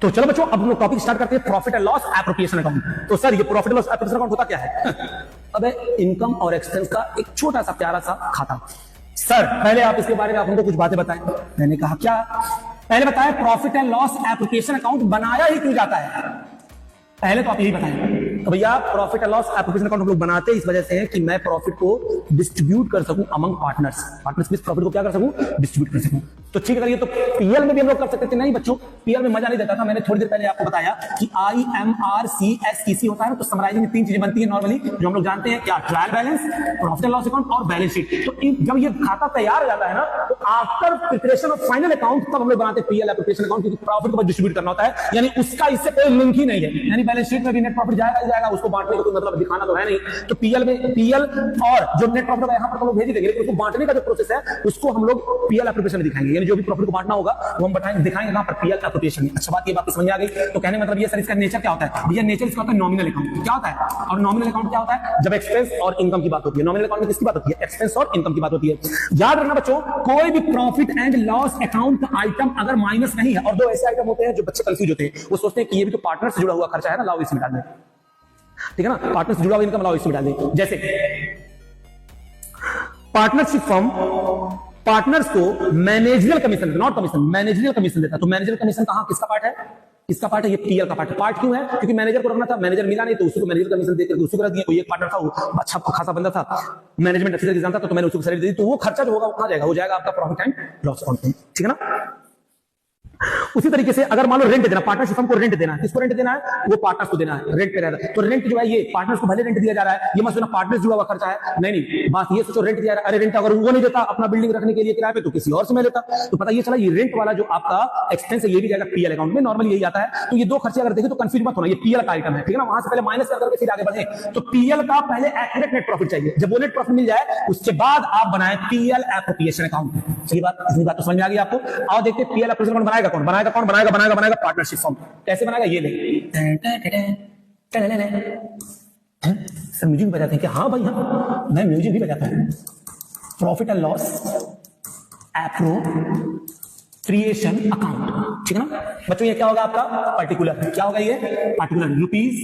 तो चलो बच्चों, अब हम लोग टॉपिक स्टार्ट करते हैं profit and loss appropriation account. तो सर ये profit and loss appropriation account होता क्या है? अब इनकम और एक्सपेंस का एक छोटा सा प्यारा सा खाता। सर पहले आप इसके बारे में आप हमको कुछ बातें बताएं। मैंने कहा क्या? पहले बताएं profit and loss appropriation account बनाया ही क्यों जाता है? पहले तो आप यही बताएं। तो भैया profit and loss appropriation account हम लोग बनाते हैं इस वजह से है कि मैं प्रॉफिट को डिस्ट्रीब्यूट कर सकूं अमंग पार्टनर्स के बीच प्रॉफिट को क्या कर सकूं? डिस्ट्रीब्यूट कर सकूं। तो ठीक है, ये तो पीएल में भी हम लोग कर सकते थे। नहीं बच्चों, पीएल में मजा नहीं देता था। मैंने थोड़ी देर पहले आपको बताया कि IMRCSTC होता है ना, तो समराइजिंग में तीन चीजें बनती है नॉर्मली जो हम लोग जानते हैं। क्या? Trial balance, profit and loss account और बैलेंस शीट। तो जब ये खाता तैयार हो जाता है ना, तो after preparation of final account तब हम लोग बनाते हैं पीएल एप्रोप्रिएशन अकाउंट, क्योंकि प्रॉफिट को डिस्ट्रीब्यूट करना होता है। यानी उसका इससे कोई लिंक ही नहीं है। यानी बैलेंस शीट में भी नेट प्रॉफिट जाएगा ही जाएगा, उसको बांटने का कोई मतलब दिखाना तो है नहीं। तो पीएल में पीएल और जो नेट प्रॉफिट यहां पर हम लोग भेज देंगे, लेकिन उसको बांटने का जो प्रोसेस है उसको हम लोग पीएल एप्रोप्रिएशन में दिखाएंगे। यानी जो भी प्रॉफिट को बांटना होगा वो हम बताएंगे, दिखाएंगे कहां पर? पीएल एप्रोप्रिएशन में। अच्छा बात ये बात समझ आ गई। तो कहने मतलब ये सर इसका नेचर क्या होता है? भैया नेचर इसका होता है नॉमिनल अकाउंट। क्या होता है? और नॉमिनल अकाउंट क्या होता है? जब एक्सपेंस और इनकम की बात होती है। नॉमिनल अकाउंट में किसकी बात होती है? एक्सपेंस और इनकम की बात होती है। याद रखना बच्चों, कोई भी प्रॉफिट एंड लॉस अकाउंट का आइटम अगर माइनस नहीं है, और दो ऐसे आइटम होते हैं जो बच्चे कंफ्यूज होते हैं, वो सोचते हैं कि ये भी तो पार्टनर से जुड़ा हुआ खर्चा है ना, लाओ इसमें डाल दें। ठीक है ना, पार्टनर से जुड़ा हुआ इनकम लाओ इसमें डाल दें। जैसे पार्टनरशिप फर्म पार्टनर्स को managerial commission, not commission, managerial commission देता है। तो मैनेजरियल कमीशन कहां किसका पार्ट है? इसका पार्ट है, ये पीएल का पार्ट है। पार्ट क्यों है? क्योंकि मैनेजर को रखना था, मैनेजर मिला नहीं तो उसको मैनेजर कमीशन देकर उसको रख दिया। कोई एक पार्टनर था, वो अच्छा खासा बंदा था, मैनेजमेंट अच्छी तरह जानता था, तो मैंने उसको सैलरी दी। तो वो खर्चा जो होगा वो कहां जाएगा? हो जाएगा आपका प्रॉफिट एंड लॉस अकाउंट में। ठीक है ना? उसी तरीके से अगर मान लो रेंट देना, पार्टनरशिप हमको रेंट देना है, किसको रेंट देना है? वो पार्टनर्स को देना है, रेंट पे रहता है। तो रेंट जो है ये पार्टनर्स को भले रेंट दिया जा रहा है, ये मत सोचना पार्टनर्स जुड़ा हुआ खर्चा है। नहीं, बात ये सोचो रेंट दिया जा रहा है। अरे रेंट अगर वो नहीं देता अपना बिल्डिंग रखने के लिए किराए पे, तो किसी और से मैं लेता। तो पता ये चला ये रेंट वाला जो आपका एक्सपेंस है ये भी जाएगा पीएल अकाउंट में। नॉर्मली यही आता है। तो ये दो खर्चे अगर देखें तो कंफ्यूज मत होना, ये पीएल का आइटम है। ठीक है ना? वहां से पहले माइनस करके फिर आगे बढ़े। तो पीएल का पहले एक्यूरेट नेट प्रॉफिट चाहिए। जब वो नेट प्रॉफिट मिल जाए उसके बाद आप बनाए पीएल एप्रोप्रिएशन अकाउंट। सही बात, इतनी बात तो समझ में आ गई आपको। आओ देखते हैं पीएल एप्रोप्रिएशन बनाएगा कौन? बनाएगा कौन? बनाएगा पार्टनरशिप फर्म। कैसे बनाएगा ये नहीं? सर म्यूजिक भी बजाते हैं क्या? हाँ भाई हाँ, मैं म्यूजिक भी बजाता हूं। Profit and loss appropriation account. ठीक है ना बच्चों? ये क्या होगा आपका? पर्टिकुलर। क्या होगा ये? पर्टिकुलर। रुपीज